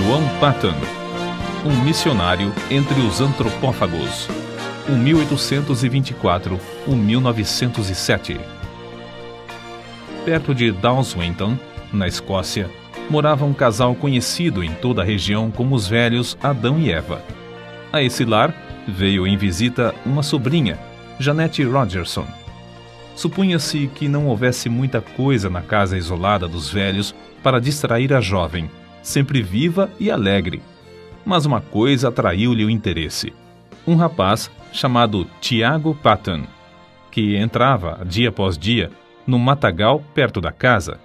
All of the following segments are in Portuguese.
João Patton, um missionário entre os antropófagos, 1824-1907. Perto de Dawswinton, na Escócia, morava um casal conhecido em toda a região como os velhos Adão e Eva. A esse lar veio em visita uma sobrinha, Jeanette Rogerson. Supunha-se que não houvesse muita coisa na casa isolada dos velhos para distrair a jovem, sempre viva e alegre. Mas uma coisa atraiu-lhe o interesse. Um rapaz chamado Tiago Patton, que entrava, dia após dia, num matagal perto da casa.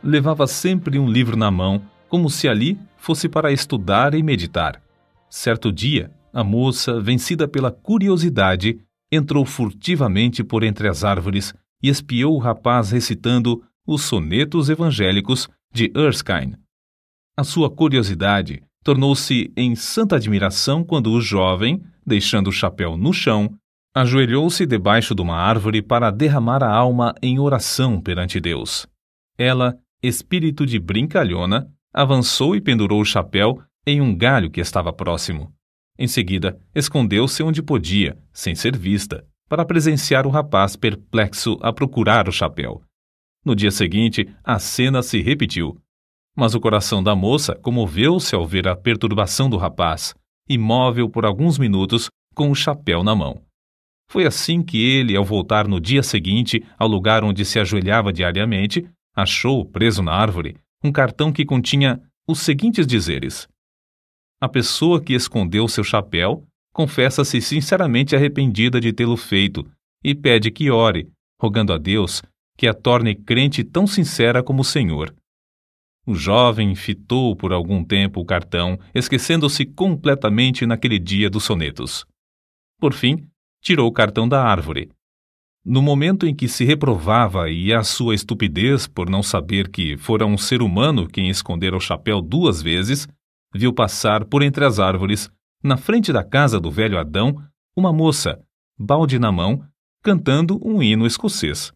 Levava sempre um livro na mão, como se ali fosse para estudar e meditar. Certo dia, a moça, vencida pela curiosidade, entrou furtivamente por entre as árvores e espiou o rapaz recitando os sonetos evangélicos de Erskine. A sua curiosidade tornou-se em santa admiração quando o jovem, deixando o chapéu no chão, ajoelhou-se debaixo de uma árvore para derramar a alma em oração perante Deus. Ela, espírito de brincalhona, avançou e pendurou o chapéu em um galho que estava próximo. Em seguida, escondeu-se onde podia, sem ser vista, para presenciar o rapaz perplexo a procurar o chapéu. No dia seguinte, a cena se repetiu. Mas o coração da moça comoveu-se ao ver a perturbação do rapaz, imóvel por alguns minutos, com o chapéu na mão. Foi assim que ele, ao voltar no dia seguinte ao lugar onde se ajoelhava diariamente, achou, preso na árvore, um cartão que continha os seguintes dizeres: a pessoa que escondeu seu chapéu confessa-se sinceramente arrependida de tê-lo feito e pede que ore, rogando a Deus que a torne crente tão sincera como o Senhor. O jovem fitou por algum tempo o cartão, esquecendo-se completamente naquele dia dos sonetos. Por fim, tirou o cartão da árvore. No momento em que se reprovava e a sua estupidez por não saber que fora um ser humano quem escondera o chapéu 2 vezes, viu passar por entre as árvores, na frente da casa do velho Adão, uma moça, balde na mão, cantando um hino escocês.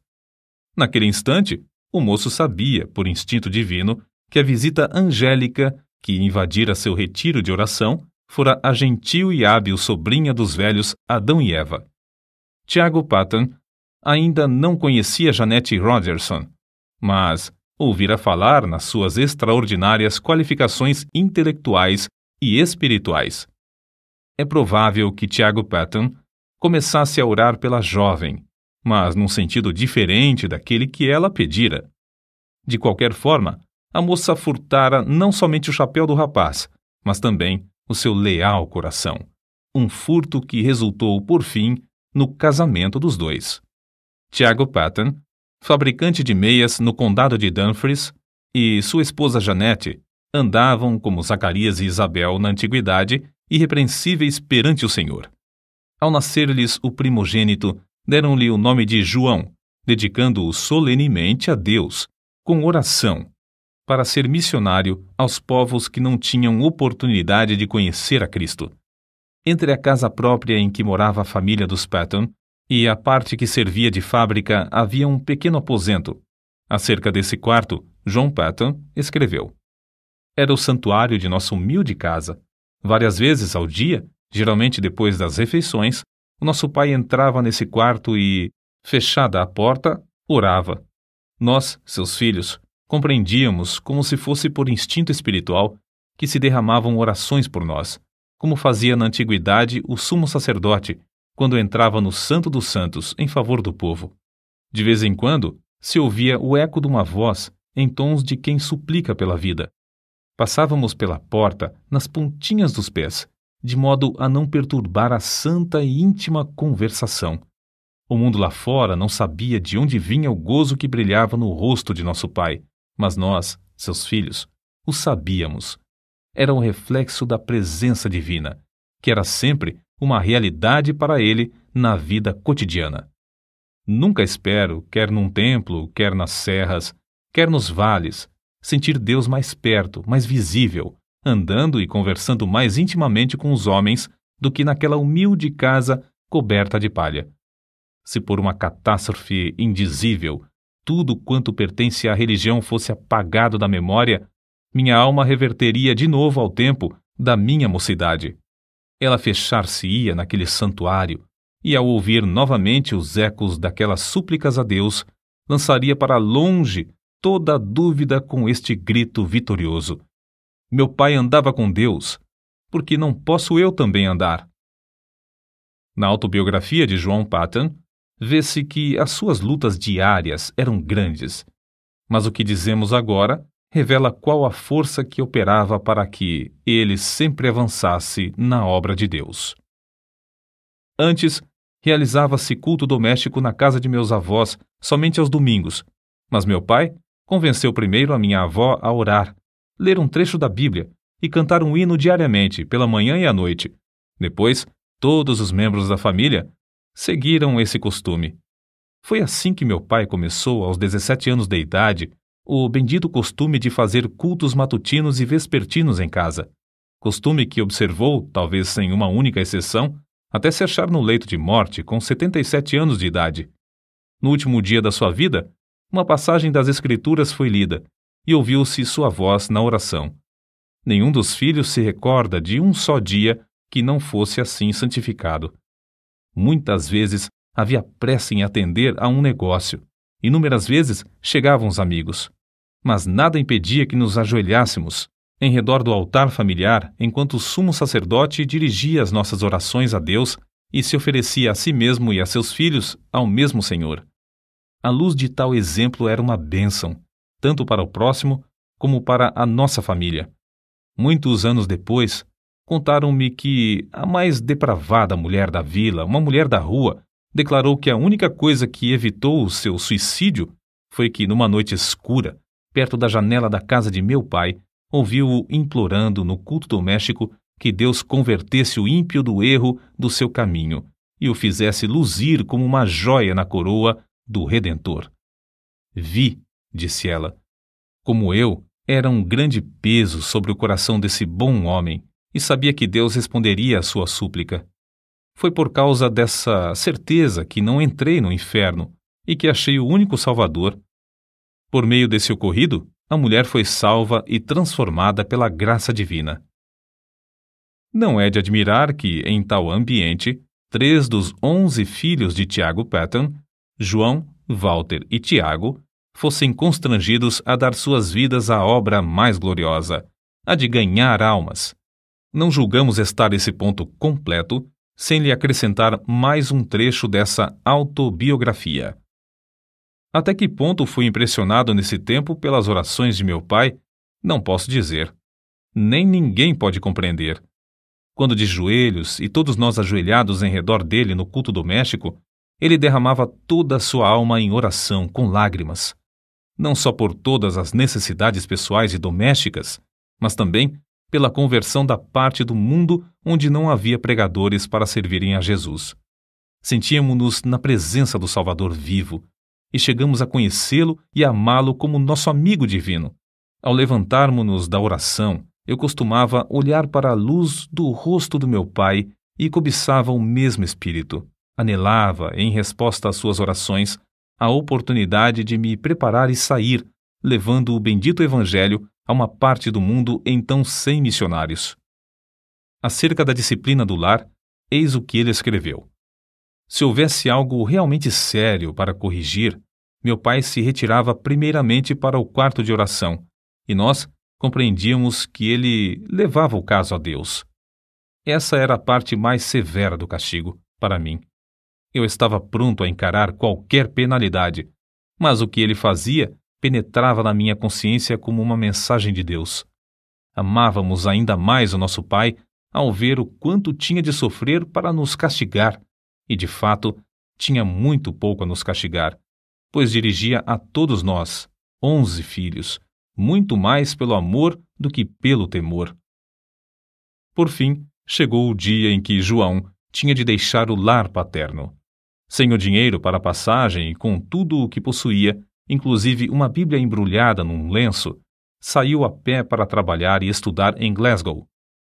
Naquele instante, o moço sabia, por instinto divino, que a visita angélica que invadira seu retiro de oração fora a gentil e hábil sobrinha dos velhos Adão e Eva. Tiago Patton ainda não conhecia Jeanette Rogerson, mas ouvira falar nas suas extraordinárias qualificações intelectuais e espirituais. É provável que Tiago Patton começasse a orar pela jovem, mas num sentido diferente daquele que ela pedira. De qualquer forma, a moça furtara não somente o chapéu do rapaz, mas também o seu leal coração. Um furto que resultou, por fim, no casamento dos dois. Tiago Patton, fabricante de meias no condado de Dumfries, e sua esposa Jeanette andavam como Zacarias e Isabel na antiguidade, irrepreensíveis perante o Senhor. Ao nascer-lhes o primogênito, deram-lhe o nome de João, dedicando-o solenemente a Deus, com oração, para ser missionário aos povos que não tinham oportunidade de conhecer a Cristo. Entre a casa própria em que morava a família dos Patton e a parte que servia de fábrica havia um pequeno aposento. Acerca desse quarto, John Patton escreveu: era o santuário de nossa humilde casa. Várias vezes ao dia, geralmente depois das refeições, o nosso pai entrava nesse quarto e, fechada a porta, orava. Nós, seus filhos, compreendíamos, como se fosse por instinto espiritual, que se derramavam orações por nós, como fazia na antiguidade o sumo sacerdote, quando entrava no Santo dos Santos em favor do povo. De vez em quando, se ouvia o eco de uma voz em tons de quem suplica pela vida. Passávamos pela porta nas pontinhas dos pés, de modo a não perturbar a santa e íntima conversação. O mundo lá fora não sabia de onde vinha o gozo que brilhava no rosto de nosso pai, mas nós, seus filhos, o sabíamos. Era o reflexo da presença divina, que era sempre uma realidade para ele na vida cotidiana. Nunca espero, quer num templo, quer nas serras, quer nos vales, sentir Deus mais perto, mais visível, andando e conversando mais intimamente com os homens do que naquela humilde casa coberta de palha. Se por uma catástrofe indizível tudo quanto pertence à religião fosse apagado da memória, minha alma reverteria de novo ao tempo da minha mocidade. Ela fechar-se-ia naquele santuário, e ao ouvir novamente os ecos daquelas súplicas a Deus, lançaria para longe toda a dúvida com este grito vitorioso: meu pai andava com Deus, porque não posso eu também andar? Na autobiografia de João Paton, vê-se que as suas lutas diárias eram grandes, mas o que dizemos agora revela qual a força que operava para que ele sempre avançasse na obra de Deus. Antes, realizava-se culto doméstico na casa de meus avós somente aos domingos, mas meu pai convenceu primeiro a minha avó a orar, ler um trecho da Bíblia e cantar um hino diariamente, pela manhã e à noite. Depois, todos os membros da família seguiram esse costume. Foi assim que meu pai começou, aos 17 anos de idade, o bendito costume de fazer cultos matutinos e vespertinos em casa. Costume que observou, talvez sem uma única exceção, até se achar no leito de morte com 77 anos de idade. No último dia da sua vida, uma passagem das Escrituras foi lida e ouviu-se sua voz na oração. Nenhum dos filhos se recorda de um só dia que não fosse assim santificado. Muitas vezes havia pressa em atender a um negócio. Inúmeras vezes chegavam os amigos. Mas nada impedia que nos ajoelhássemos em redor do altar familiar enquanto o sumo sacerdote dirigia as nossas orações a Deus e se oferecia a si mesmo e a seus filhos ao mesmo Senhor. A luz de tal exemplo era uma bênção, tanto para o próximo como para a nossa família. Muitos anos depois, contaram-me que a mais depravada mulher da vila, uma mulher da rua, declarou que a única coisa que evitou o seu suicídio foi que, numa noite escura, perto da janela da casa de meu pai, ouviu-o implorando no culto doméstico que Deus convertesse o ímpio do erro do seu caminho e o fizesse luzir como uma joia na coroa do Redentor. Vi, disse ela, como eu era um grande peso sobre o coração desse bom homem e sabia que Deus responderia à sua súplica. Foi por causa dessa certeza que não entrei no inferno e que achei o único Salvador. Por meio desse ocorrido, a mulher foi salva e transformada pela graça divina. Não é de admirar que, em tal ambiente, 3 dos 11 filhos de Tiago Paton, João, Walter e Tiago, fossem constrangidos a dar suas vidas à obra mais gloriosa, a de ganhar almas. Não julgamos estar esse ponto completo sem lhe acrescentar mais um trecho dessa autobiografia. Até que ponto fui impressionado nesse tempo pelas orações de meu pai, não posso dizer. Nem ninguém pode compreender. Quando de joelhos e todos nós ajoelhados em redor dele no culto doméstico, ele derramava toda a sua alma em oração com lágrimas, não só por todas as necessidades pessoais e domésticas, mas também pela conversão da parte do mundo onde não havia pregadores para servirem a Jesus. Sentíamos-nos na presença do Salvador vivo, e chegamos a conhecê-lo e amá-lo como nosso amigo divino. Ao levantarmos-nos da oração, eu costumava olhar para a luz do rosto do meu pai e cobiçava o mesmo espírito. Anelava, em resposta às suas orações, a oportunidade de me preparar e sair, levando o bendito Evangelho a uma parte do mundo então sem missionários. Acerca da disciplina do lar, eis o que ele escreveu. Se houvesse algo realmente sério para corrigir, meu pai se retirava primeiramente para o quarto de oração, e nós compreendíamos que ele levava o caso a Deus. Essa era a parte mais severa do castigo, para mim. Eu estava pronto a encarar qualquer penalidade, mas o que ele fazia penetrava na minha consciência como uma mensagem de Deus. Amávamos ainda mais o nosso pai ao ver o quanto tinha de sofrer para nos castigar, e de fato tinha muito pouco a nos castigar, pois dirigia a todos nós, 11 filhos, muito mais pelo amor do que pelo temor. Por fim, chegou o dia em que João tinha de deixar o lar paterno. Sem o dinheiro para a passagem e com tudo o que possuía, inclusive uma Bíblia embrulhada num lenço, saiu a pé para trabalhar e estudar em Glasgow.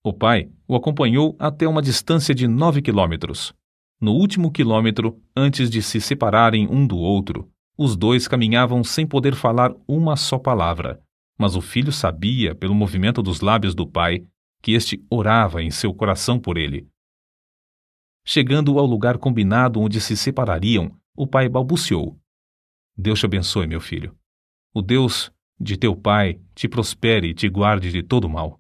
O pai o acompanhou até uma distância de 9 quilômetros. No último quilômetro, antes de se separarem um do outro, os dois caminhavam sem poder falar uma só palavra, Mas o filho sabia, pelo movimento dos lábios do pai, que este orava em seu coração por ele. Chegando ao lugar combinado onde se separariam, o pai balbuciou: Deus te abençoe, meu filho. O Deus de teu pai te prospere e te guarde de todo mal.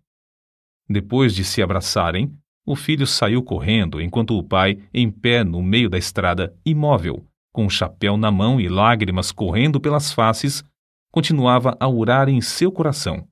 Depois de se abraçarem, o filho saiu correndo, enquanto o pai, em pé no meio da estrada, imóvel, com o chapéu na mão e lágrimas correndo pelas faces, continuava a orar em seu coração.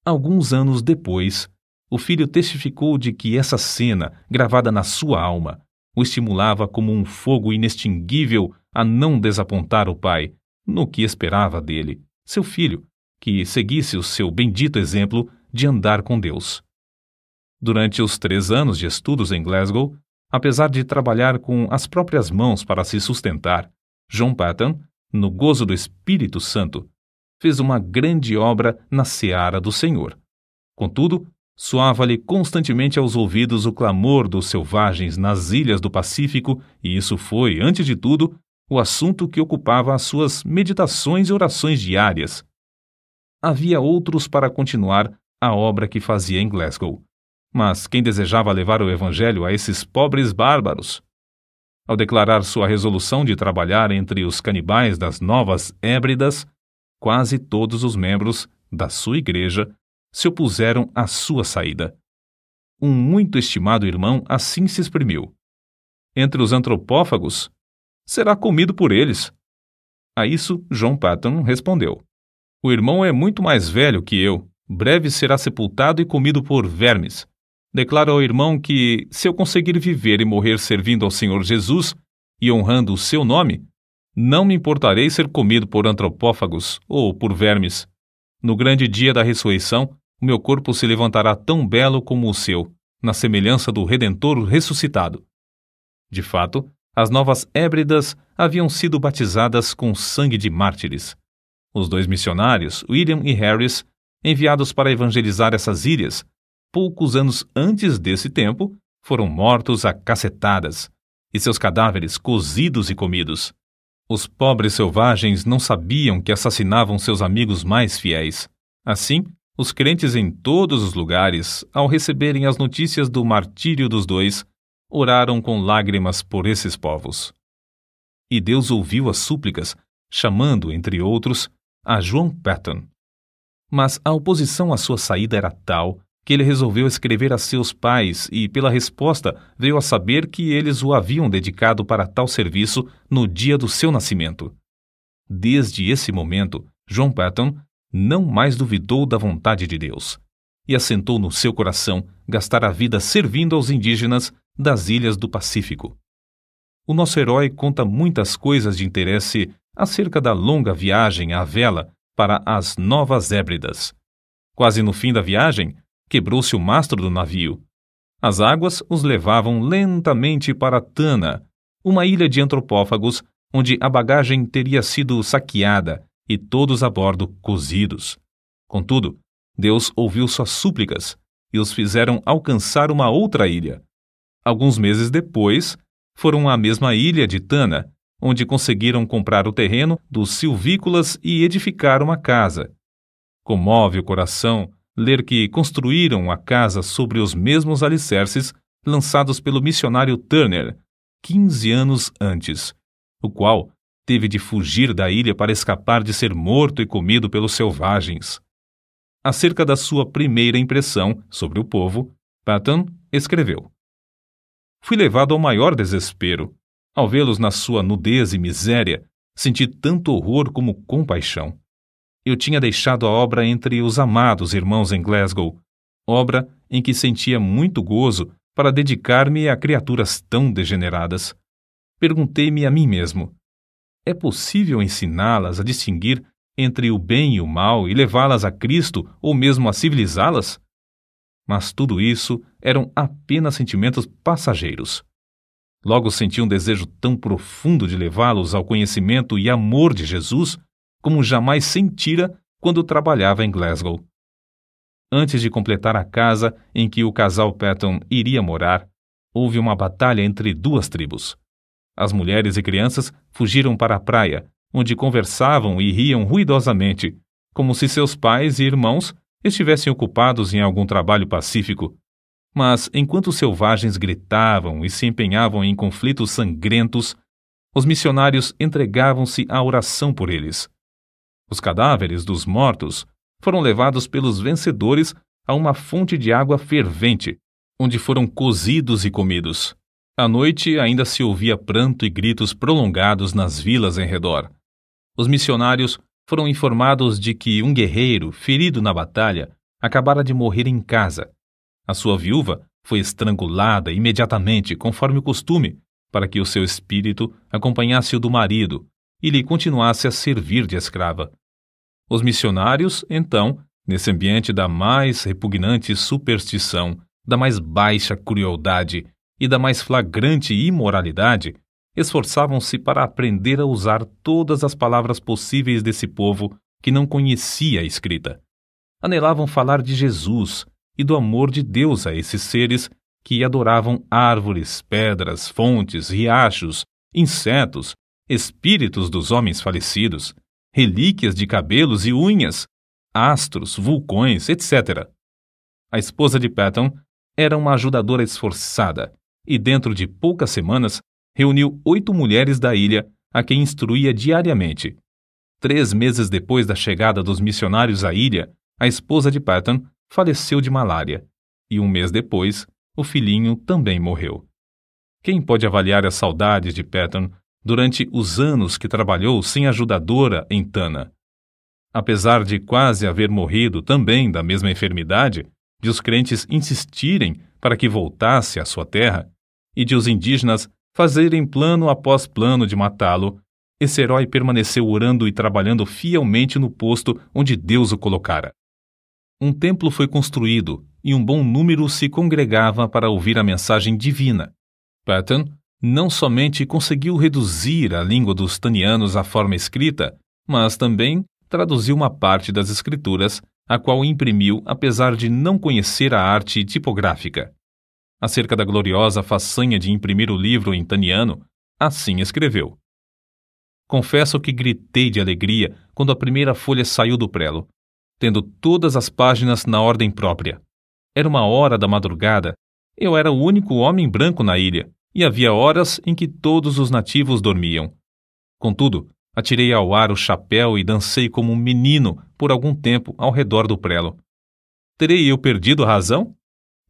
Alguns anos depois, o filho testificou de que essa cena, gravada na sua alma, o estimulava como um fogo inextinguível a não desapontar o pai, no que esperava dele, seu filho, que seguisse o seu bendito exemplo de andar com Deus. Durante os 3 anos de estudos em Glasgow, apesar de trabalhar com as próprias mãos para se sustentar, John Paton, no gozo do Espírito Santo, fez uma grande obra na seara do Senhor. Contudo, soava-lhe constantemente aos ouvidos o clamor dos selvagens nas ilhas do Pacífico, e isso foi, antes de tudo, o assunto que ocupava as suas meditações e orações diárias. Havia outros para continuar a obra que fazia em Glasgow, mas quem desejava levar o Evangelho a esses pobres bárbaros? Ao declarar sua resolução de trabalhar entre os canibais das Novas Hébridas, quase todos os membros da sua igreja se opuseram à sua saída. Um muito estimado irmão assim se exprimiu: entre os antropófagos, será comido por eles. A isso, John Paton respondeu: o irmão é muito mais velho que eu, breve será sepultado e comido por vermes. Declaro ao irmão que, se eu conseguir viver e morrer servindo ao Senhor Jesus e honrando o seu nome, não me importarei ser comido por antropófagos ou por vermes. No grande dia da ressurreição, o meu corpo se levantará tão belo como o seu, na semelhança do Redentor ressuscitado. De fato, as Novas Hébridas haviam sido batizadas com sangue de mártires. Os 2 missionários, William e Harris, enviados para evangelizar essas ilhas, poucos anos antes desse tempo, foram mortos a cacetadas, e seus cadáveres cozidos e comidos. Os pobres selvagens não sabiam que assassinavam seus amigos mais fiéis. Assim, os crentes em todos os lugares, ao receberem as notícias do martírio dos 2, oraram com lágrimas por esses povos. E Deus ouviu as súplicas, chamando, entre outros, a John Paton. Mas a oposição à sua saída era tal que ele resolveu escrever a seus pais e, pela resposta, veio a saber que eles o haviam dedicado para tal serviço no dia do seu nascimento. Desde esse momento, John Paton não mais duvidou da vontade de Deus e assentou no seu coração gastar a vida servindo aos indígenas das ilhas do Pacífico. O nosso herói conta muitas coisas de interesse acerca da longa viagem à vela para as Novas Hébridas. Quase no fim da viagem, quebrou-se o mastro do navio. As águas os levavam lentamente para Tana, uma ilha de antropófagos onde a bagagem teria sido saqueada e todos a bordo cozidos. Contudo, Deus ouviu suas súplicas e os fizeram alcançar uma outra ilha. Alguns meses depois, foram à mesma ilha de Tana, onde conseguiram comprar o terreno dos silvícolas e edificar uma casa. Comove o coração ler que construíram a casa sobre os mesmos alicerces lançados pelo missionário Turner 15 anos antes, o qual teve de fugir da ilha para escapar de ser morto e comido pelos selvagens. Acerca da sua primeira impressão sobre o povo, Paton escreveu: fui levado ao maior desespero. Ao vê-los na sua nudez e miséria, senti tanto horror como compaixão. Eu tinha deixado a obra entre os amados irmãos em Glasgow, obra em que sentia muito gozo para dedicar-me a criaturas tão degeneradas. Perguntei-me a mim mesmo: é possível ensiná-las a distinguir entre o bem e o mal e levá-las a Cristo ou mesmo a civilizá-las? Mas tudo isso eram apenas sentimentos passageiros. Logo senti um desejo tão profundo de levá-los ao conhecimento e amor de Jesus como jamais sentira quando trabalhava em Glasgow. Antes de completar a casa em que o casal Paton iria morar, houve uma batalha entre 2 tribos. As mulheres e crianças fugiram para a praia, onde conversavam e riam ruidosamente, como se seus pais e irmãos estivessem ocupados em algum trabalho pacífico. Mas, enquanto os selvagens gritavam e se empenhavam em conflitos sangrentos, os missionários entregavam-se à oração por eles. Os cadáveres dos mortos foram levados pelos vencedores a uma fonte de água fervente, onde foram cozidos e comidos. À noite ainda se ouvia pranto e gritos prolongados nas vilas em redor. Os missionários foram informados de que um guerreiro, ferido na batalha, acabara de morrer em casa. A sua viúva foi estrangulada imediatamente, conforme o costume, para que o seu espírito acompanhasse o do marido e lhe continuasse a servir de escrava. Os missionários, então, nesse ambiente da mais repugnante superstição, da mais baixa crueldade e da mais flagrante imoralidade, esforçavam-se para aprender a usar todas as palavras possíveis desse povo que não conhecia a escrita. Anelavam falar de Jesus e do amor de Deus a esses seres que adoravam árvores, pedras, fontes, riachos, insetos, espíritos dos homens falecidos, relíquias de cabelos e unhas, astros, vulcões, etc. A esposa de Patton era uma ajudadora esforçada e, dentro de poucas semanas, reuniu 8 mulheres da ilha a quem instruía diariamente. 3 meses depois da chegada dos missionários à ilha, a esposa de Patton faleceu de malária e 1 mês depois, o filhinho também morreu. Quem pode avaliar as saudades de Patton durante os anos que trabalhou sem ajudadora em Tana? Apesar de quase haver morrido também da mesma enfermidade, de os crentes insistirem para que voltasse à sua terra e de os indígenas fazerem plano após plano de matá-lo, esse herói permaneceu orando e trabalhando fielmente no posto onde Deus o colocara. Um templo foi construído e um bom número se congregava para ouvir a mensagem divina. Patton não somente conseguiu reduzir a língua dos tanianos à forma escrita, mas também traduziu uma parte das escrituras, a qual imprimiu apesar de não conhecer a arte tipográfica. Acerca da gloriosa façanha de imprimir o livro em taniano, assim escreveu: Confesso que gritei de alegria quando a primeira folha saiu do prelo, tendo todas as páginas na ordem própria. Era 1h da madrugada, eu era o único homem branco na ilha, e havia horas em que todos os nativos dormiam. Contudo, atirei ao ar o chapéu e dancei como um menino por algum tempo ao redor do prelo. Terei eu perdido a razão?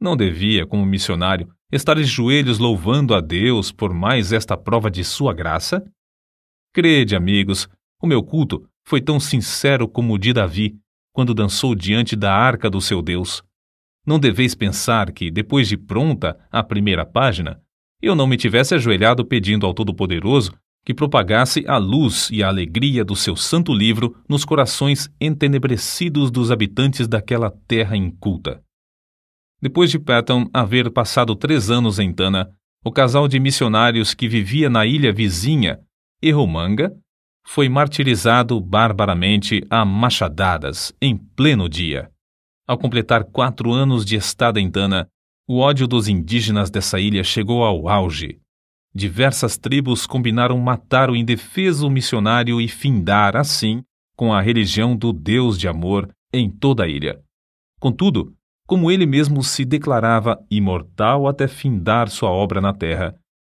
Não devia, como missionário, estar de joelhos louvando a Deus por mais esta prova de sua graça? Crede, amigos, o meu culto foi tão sincero como o de Davi, quando dançou diante da arca do seu Deus. Não deveis pensar que, depois de pronta a primeira página, eu não me tivesse ajoelhado pedindo ao Todo-Poderoso que propagasse a luz e a alegria do seu santo livro nos corações entenebrecidos dos habitantes daquela terra inculta. Depois de Patton haver passado 3 anos em Tana, o casal de missionários que vivia na ilha vizinha, Erromanga, foi martirizado barbaramente a machadadas em pleno dia. Ao completar 4 anos de estada em Tana, o ódio dos indígenas dessa ilha chegou ao auge. Diversas tribos combinaram matar o indefeso missionário e findar, assim, com a religião do Deus de amor em toda a ilha. Contudo, como ele mesmo se declarava imortal até findar sua obra na terra,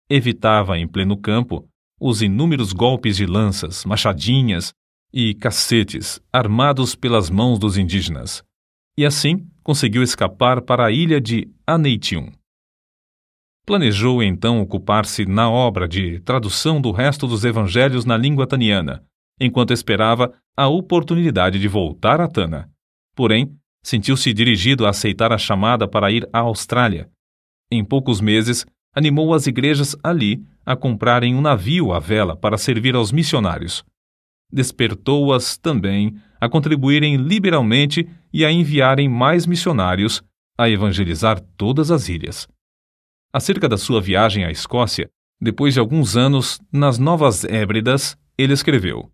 evitava em pleno campo os inúmeros golpes de lanças, machadinhas e cacetes armados pelas mãos dos indígenas, e assim conseguiu escapar para a ilha de Aneitium. Planejou então ocupar-se na obra de tradução do resto dos evangelhos na língua taniana, enquanto esperava a oportunidade de voltar a Tana. Porém, sentiu-se dirigido a aceitar a chamada para ir à Austrália. Em poucos meses, animou as igrejas ali a comprarem um navio à vela para servir aos missionários. Despertou-as também a contribuírem liberalmente e a enviarem mais missionários a evangelizar todas as ilhas. Acerca da sua viagem à Escócia, depois de alguns anos nas Novas Hébridas, ele escreveu: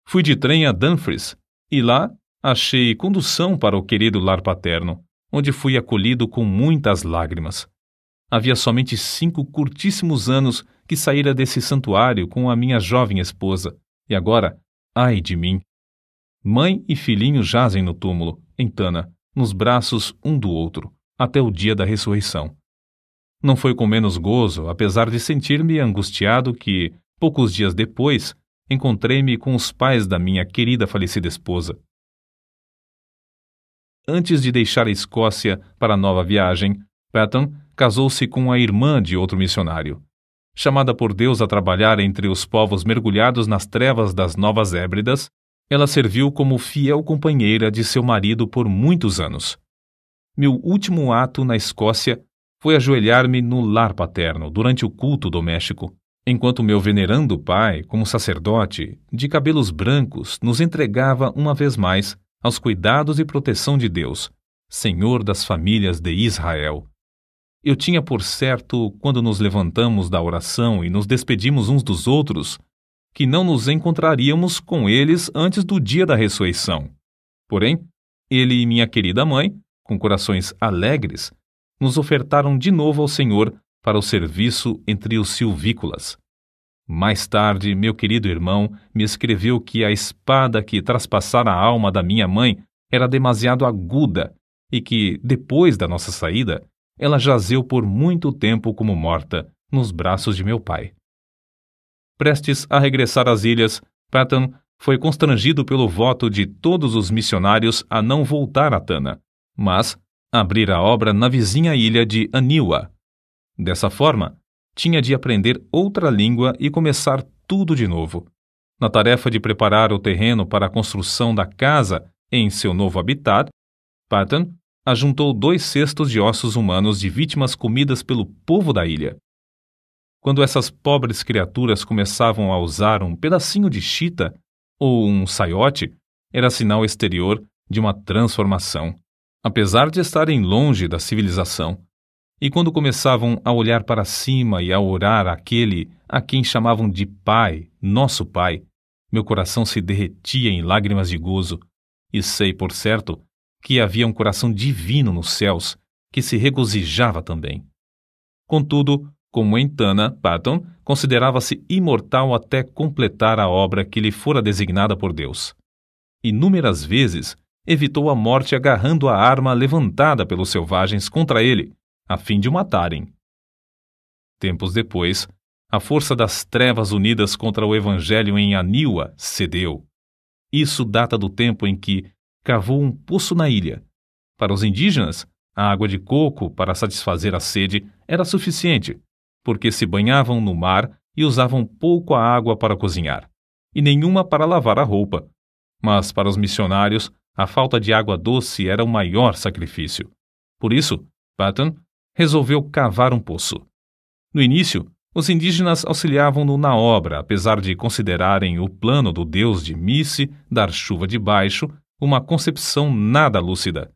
Fui de trem a Dumfries e lá achei condução para o querido lar paterno, onde fui acolhido com muitas lágrimas. Havia somente 5 curtíssimos anos que saíra desse santuário com a minha jovem esposa, e agora, ai de mim! Mãe e filhinho jazem no túmulo, em Tana, nos braços um do outro, até o dia da ressurreição. Não foi com menos gozo, apesar de sentir-me angustiado, que, poucos dias depois, encontrei-me com os pais da minha querida falecida esposa. Antes de deixar a Escócia para a nova viagem, Patton casou-se com a irmã de outro missionário. Chamada por Deus a trabalhar entre os povos mergulhados nas trevas das Novas Hébridas, ela serviu como fiel companheira de seu marido por muitos anos. Meu último ato na Escócia foi ajoelhar-me no lar paterno durante o culto doméstico, enquanto meu venerando pai, como sacerdote, de cabelos brancos, nos entregava uma vez mais aos cuidados e proteção de Deus, Senhor das famílias de Israel. Eu tinha por certo, quando nos levantamos da oração e nos despedimos uns dos outros, que não nos encontraríamos com eles antes do dia da ressurreição. Porém, ele e minha querida mãe, com corações alegres, nos ofertaram de novo ao Senhor para o serviço entre os silvícolas. Mais tarde, meu querido irmão me escreveu que a espada que traspassara a alma da minha mãe era demasiado aguda e que, depois da nossa saída, ela jazeu por muito tempo como morta nos braços de meu pai. Prestes a regressar às ilhas, Patton foi constrangido pelo voto de todos os missionários a não voltar a Tana, mas abrir a obra na vizinha ilha de Aniwa. Dessa forma, tinha de aprender outra língua e começar tudo de novo. Na tarefa de preparar o terreno para a construção da casa em seu novo habitat, Patton ajuntou 2 cestos de ossos humanos de vítimas comidas pelo povo da ilha. Quando essas pobres criaturas começavam a usar um pedacinho de chita ou um saiote, era sinal exterior de uma transformação, apesar de estarem longe da civilização. E quando começavam a olhar para cima e a orar àquele a quem chamavam de Pai, nosso Pai, meu coração se derretia em lágrimas de gozo, e sei, por certo, que havia um coração divino nos céus que se regozijava também. Contudo, como em Tana, Patton considerava-se imortal até completar a obra que lhe fora designada por Deus. Inúmeras vezes evitou a morte agarrando a arma levantada pelos selvagens contra ele, a fim de o matarem. Tempos depois, a força das trevas unidas contra o Evangelho em Aniwa cedeu. Isso data do tempo em que cavou um poço na ilha. Para os indígenas, a água de coco para satisfazer a sede era suficiente, porque se banhavam no mar e usavam pouco a água para cozinhar, e nenhuma para lavar a roupa. Mas para os missionários, a falta de água doce era o maior sacrifício. Por isso, Patton resolveu cavar um poço. No início, os indígenas auxiliavam-no na obra, apesar de considerarem o plano do deus de Misse dar chuva de baixo uma concepção nada lúcida.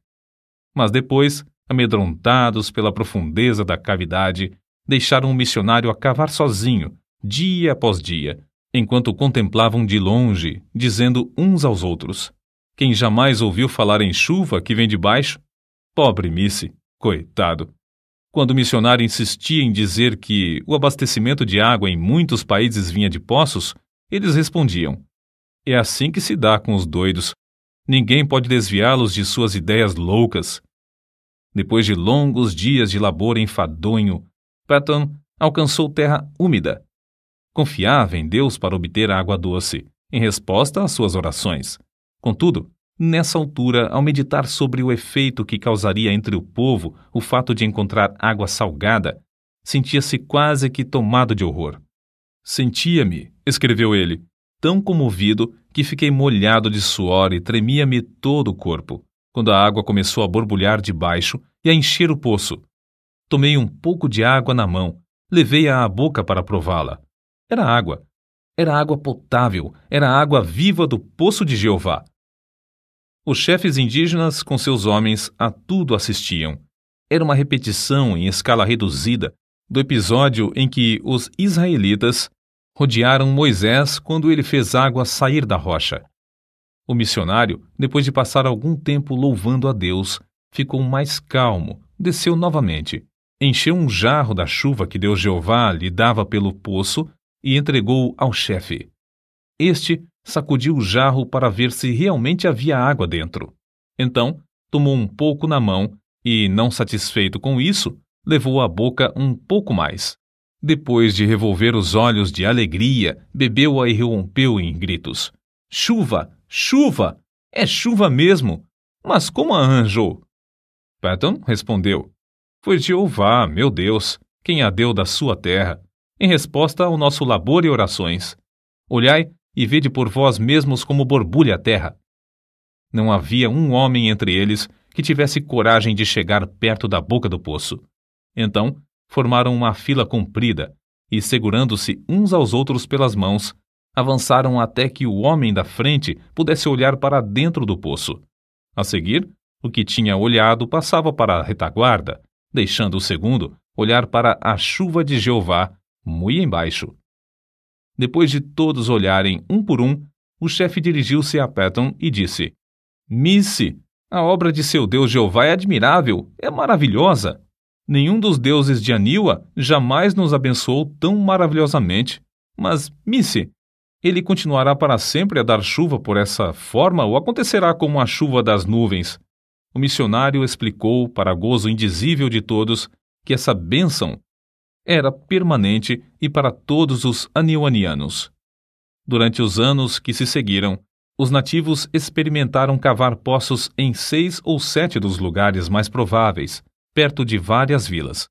Mas depois, amedrontados pela profundeza da cavidade, deixaram o missionário a cavar sozinho, dia após dia, enquanto contemplavam de longe, dizendo uns aos outros: quem jamais ouviu falar em chuva que vem de baixo? Pobre Misse, coitado! Quando o missionário insistia em dizer que o abastecimento de água em muitos países vinha de poços, eles respondiam: é assim que se dá com os doidos. Ninguém pode desviá-los de suas ideias loucas. Depois de longos dias de labor enfadonho, Patton alcançou terra úmida. Confiava em Deus para obter água doce, em resposta às suas orações. Contudo, nessa altura, ao meditar sobre o efeito que causaria entre o povo o fato de encontrar água salgada, sentia-se quase que tomado de horror. Sentia-me, escreveu ele, tão comovido que fiquei molhado de suor e tremia-me todo o corpo, quando a água começou a borbulhar de baixo e a encher o poço. Tomei um pouco de água na mão, levei-a à boca para prová-la. Era água potável, era a água viva do poço de Jeová. Os chefes indígenas, com seus homens, a tudo assistiam. Era uma repetição em escala reduzida do episódio em que os israelitas rodearam Moisés quando ele fez água sair da rocha. O missionário, depois de passar algum tempo louvando a Deus, ficou mais calmo, desceu novamente, encheu um jarro da chuva que Deus Jeová lhe dava pelo poço e entregou-o ao chefe. Este sacudiu o jarro para ver se realmente havia água dentro. Então, tomou um pouco na mão e, não satisfeito com isso, levou à boca um pouco mais. Depois de revolver os olhos de alegria, bebeu-a e rompeu em gritos. Chuva! Chuva! É chuva mesmo! Mas como a arranjou? Patton respondeu. Foi Jeová, meu Deus, quem a deu da sua terra, em resposta ao nosso labor e orações. Olhai e vede por vós mesmos como borbulha a terra. Não havia um homem entre eles que tivesse coragem de chegar perto da boca do poço. Então, formaram uma fila comprida e, segurando-se uns aos outros pelas mãos, avançaram até que o homem da frente pudesse olhar para dentro do poço. A seguir, o que tinha olhado passava para a retaguarda, deixando o segundo olhar para a chuva de Jeová, muito embaixo. Depois de todos olharem um por um, o chefe dirigiu-se a Patton e disse: Missy, a obra de seu Deus Jeová é admirável, é maravilhosa. Nenhum dos deuses de Aniwa jamais nos abençoou tão maravilhosamente. Mas, Missy, ele continuará para sempre a dar chuva por essa forma ou acontecerá como a chuva das nuvens? O missionário explicou, para gozo indizível de todos, que essa bênção era permanente e para todos os aniwanianos. Durante os anos que se seguiram, os nativos experimentaram cavar poços em 6 ou 7 dos lugares mais prováveis, perto de várias vilas.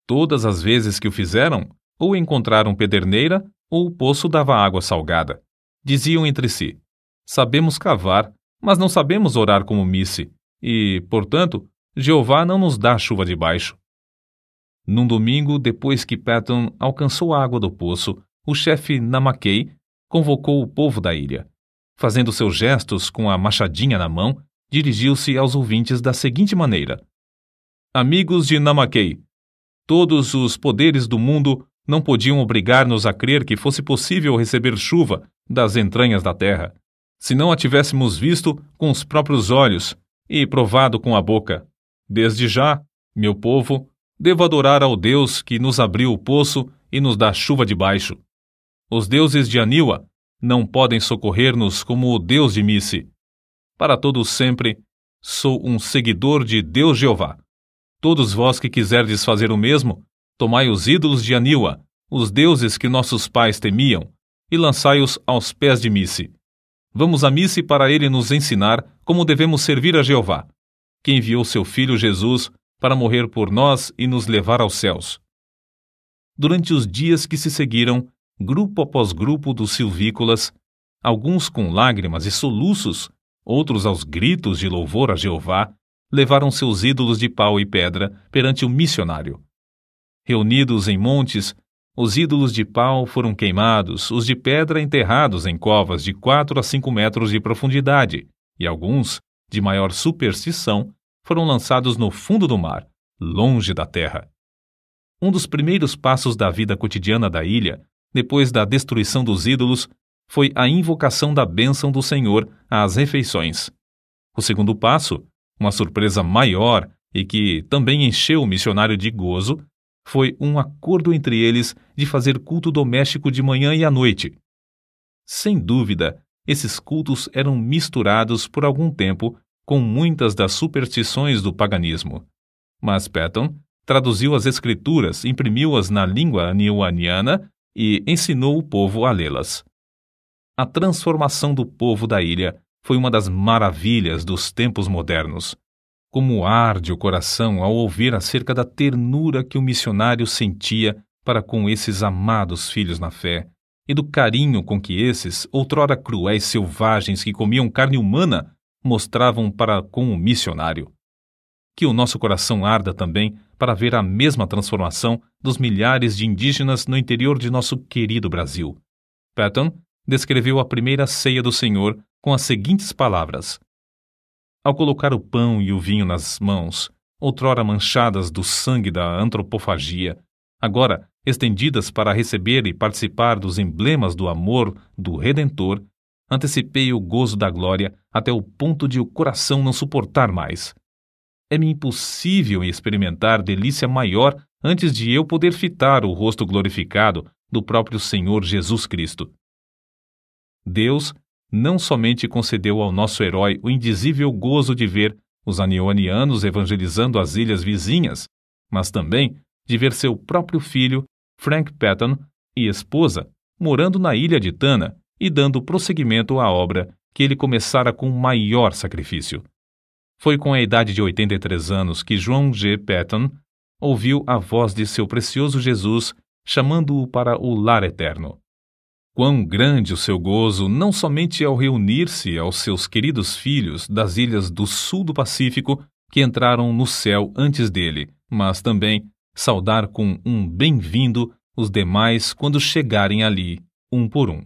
Todas as vezes que o fizeram, ou encontraram pederneira, ou o poço dava água salgada. Diziam entre si: sabemos cavar, mas não sabemos orar como Missy, e, portanto, Jeová não nos dá chuva de baixo. Num domingo, depois que Patton alcançou a água do poço, o chefe Namakei convocou o povo da ilha. Fazendo seus gestos com a machadinha na mão, dirigiu-se aos ouvintes da seguinte maneira: Amigos de Namakei, todos os poderes do mundo não podiam obrigar-nos a crer que fosse possível receber chuva das entranhas da terra, se não a tivéssemos visto com os próprios olhos e provado com a boca. Desde já, meu povo, devo adorar ao Deus que nos abriu o poço e nos dá chuva de baixo. Os deuses de Aniwa não podem socorrer-nos como o Deus de Missy. Para todos sempre, sou um seguidor de Deus Jeová. Todos vós que quiserdes fazer o mesmo, tomai os ídolos de Aniwa, os deuses que nossos pais temiam, e lançai-os aos pés de Missy. Vamos a Missy para ele nos ensinar como devemos servir a Jeová, que enviou seu filho Jesus para morrer por nós e nos levar aos céus. Durante os dias que se seguiram, grupo após grupo dos silvícolas, alguns com lágrimas e soluços, outros aos gritos de louvor a Jeová, levaram seus ídolos de pau e pedra perante o missionário. Reunidos em montes, os ídolos de pau foram queimados, os de pedra enterrados em covas de 4 a 5 metros de profundidade, e alguns, de maior superstição, foram lançados no fundo do mar, longe da terra. Um dos primeiros passos da vida cotidiana da ilha, depois da destruição dos ídolos, foi a invocação da bênção do Senhor às refeições. O segundo passo, uma surpresa maior e que também encheu o missionário de gozo, foi um acordo entre eles de fazer culto doméstico de manhã e à noite. Sem dúvida, esses cultos eram misturados por algum tempo com muitas das superstições do paganismo. Mas Patton traduziu as escrituras, imprimiu-as na língua aniwaniana e ensinou o povo a lê-las. A transformação do povo da ilha foi uma das maravilhas dos tempos modernos. Como arde o coração ao ouvir acerca da ternura que o missionário sentia para com esses amados filhos na fé, e do carinho com que esses, outrora cruéis selvagens que comiam carne humana, mostravam para com o missionário. Que o nosso coração arda também para ver a mesma transformação dos milhares de indígenas no interior de nosso querido Brasil. Patton descreveu a primeira ceia do Senhor com as seguintes palavras: ao colocar o pão e o vinho nas mãos, outrora manchadas do sangue da antropofagia, agora estendidas para receber e participar dos emblemas do amor do Redentor, antecipei o gozo da glória até o ponto de o coração não suportar mais. É-me impossível experimentar delícia maior antes de eu poder fitar o rosto glorificado do próprio Senhor Jesus Cristo. Deus não somente concedeu ao nosso herói o indizível gozo de ver os anionianos evangelizando as ilhas vizinhas, mas também de ver seu próprio filho, Frank Patton, e esposa, morando na ilha de Tanna e dando prosseguimento à obra que ele começara com maior sacrifício. Foi com a idade de 83 anos que João G. Patton ouviu a voz de seu precioso Jesus chamando-o para o lar eterno. Quão grande o seu gozo não somente ao reunir-se aos seus queridos filhos das ilhas do sul do Pacífico que entraram no céu antes dele, mas também saudar com um bem-vindo os demais quando chegarem ali, um por um.